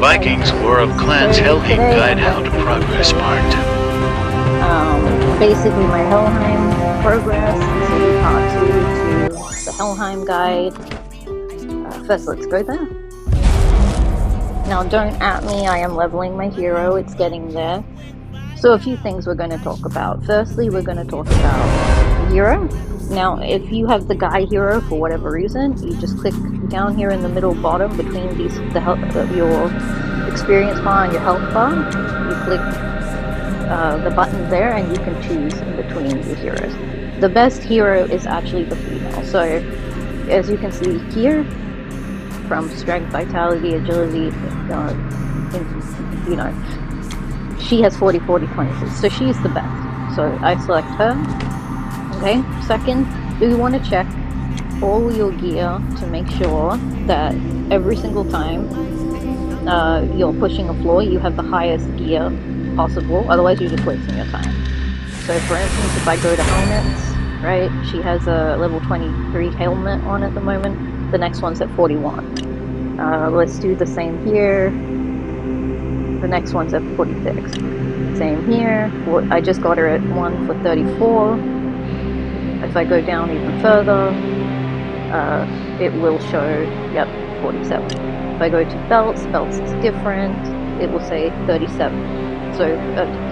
Vikings War of Clans So Helheim today Guide I'm How going to to be Progress showing Part 2. basically my Helheim progress. This will be part 2 to the Helheim guide. First, let's go there. Now, don't at me, I am leveling my hero, it's getting there. So a few things we're going to talk about. Firstly, we're going to talk about hero. Now, if you have the guy hero for whatever reason, you just click down here in the middle bottom between your experience bar and your health bar. You click the button there and you can choose in between your heroes. The best hero is actually the female. So as you can see here, from strength, vitality, agility, she has 40, 40, 20. So she's the best. So I select her. Okay. Second, you want to check all your gear to make sure that every single time you're pushing a floor, you have the highest gear possible. Otherwise, you're just wasting your time. So for instance, if I go to helmets, right, she has a level 23 helmet on at the moment. The next one's at 41. Let's do the same here. The next one's at 46. Same here. I just got her at 1 for 34. If I go down even further, it will show, yep, 47. If I go to belts is different. It will say 37. So,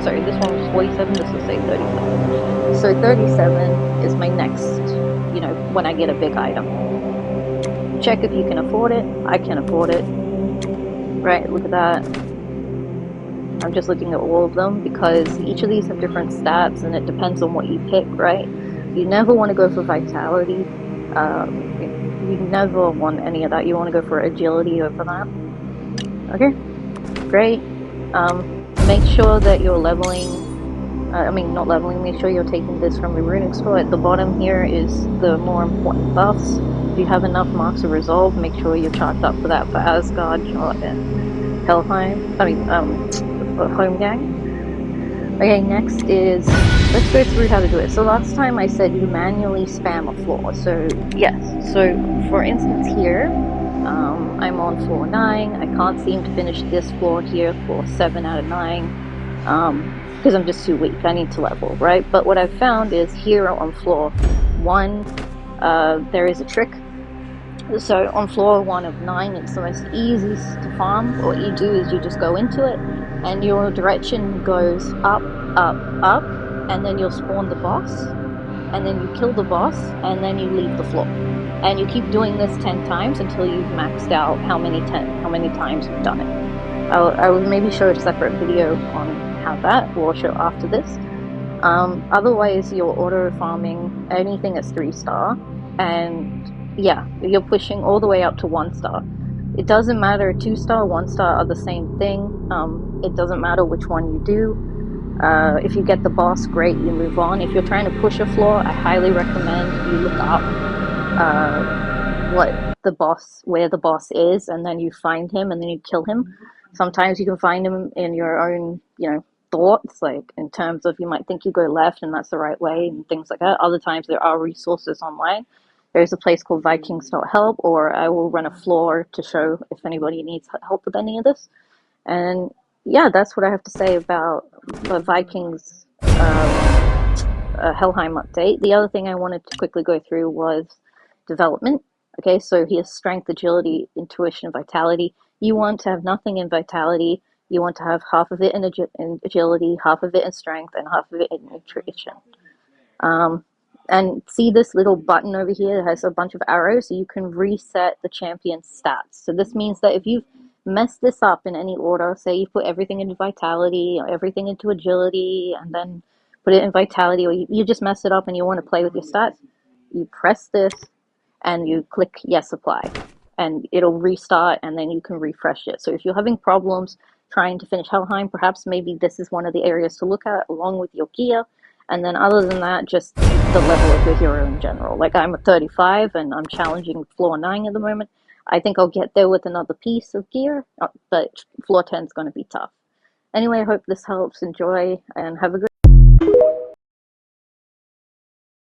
sorry, this one was 47, this will say 37. So 37 is my next, when I get a big item. Check if you can afford it. I can afford it. Right, look at that. I'm just looking at all of them because each of these have different stats and it depends on what you pick, right? You never want to go for vitality. You never want any of that. You want to go for agility over that. Okay, great. Make sure that you're leveling. Not leveling. Make sure you're taking this from your runic store. At the bottom here is the more important buffs. If you have enough marks of resolve, make sure you're charged up for that for Asgard and Helheim. Home gang. Okay, next is, let's go through how to do it. So last time I said you manually spam a floor. So yes, so for instance here, I'm on floor 9. I can't seem to finish this floor here, floor 7 out of 9, because I'm just too weak. I need to level, right? But what I've found is here on floor 1, there is a trick. So on floor 1 of 9, it's the most easiest to farm. What you do is you just go into it, and your direction goes up, up, up, and then you'll spawn the boss, and then you kill the boss, and then you leave the floor. And you keep doing this 10 times until you've maxed out how many times you've done it. I will maybe show a separate video on how that, we'll show after this. Otherwise, you're auto farming anything that's 3-star, and yeah, you're pushing all the way up to 1-star. It doesn't matter, 2-star, 1-star are the same thing. It doesn't matter which one you do. If you get the boss, great, you move on. If you're trying to push a floor, I highly recommend you look up where the boss is, and then you find him, and then you kill him. Sometimes you can find him in your own, thoughts, like in terms of you might think you go left and that's the right way and things like that. Other times there are resources online. There's a place called Vikings.help, or I will run a floor to show if anybody needs help with any of this. And yeah, that's what I have to say about the Vikings Helheim update. The other thing I wanted to quickly go through was development. Okay, so he has strength, agility, intuition, vitality. You want to have nothing in vitality. You want to have half of it in agility, half of it in strength, and half of it in nutrition. And see this little button over here that has a bunch of arrows, so you can reset the champion's stats. So this means that if you've messed this up in any order, say you put everything into vitality, or everything into agility, and then put it in vitality, or you just mess it up and you want to play with your stats, you press this and you click yes, apply, and it'll restart, and then you can refresh it. So if you're having problems trying to finish Helheim, perhaps maybe this is one of the areas to look at along with your gear. And then other than that, just the level of your hero in general. Like I'm at 35 and I'm challenging floor 9 at the moment. I think I'll get there with another piece of gear, but floor 10 is going to be tough. Anyway, I hope this helps. Enjoy and have a good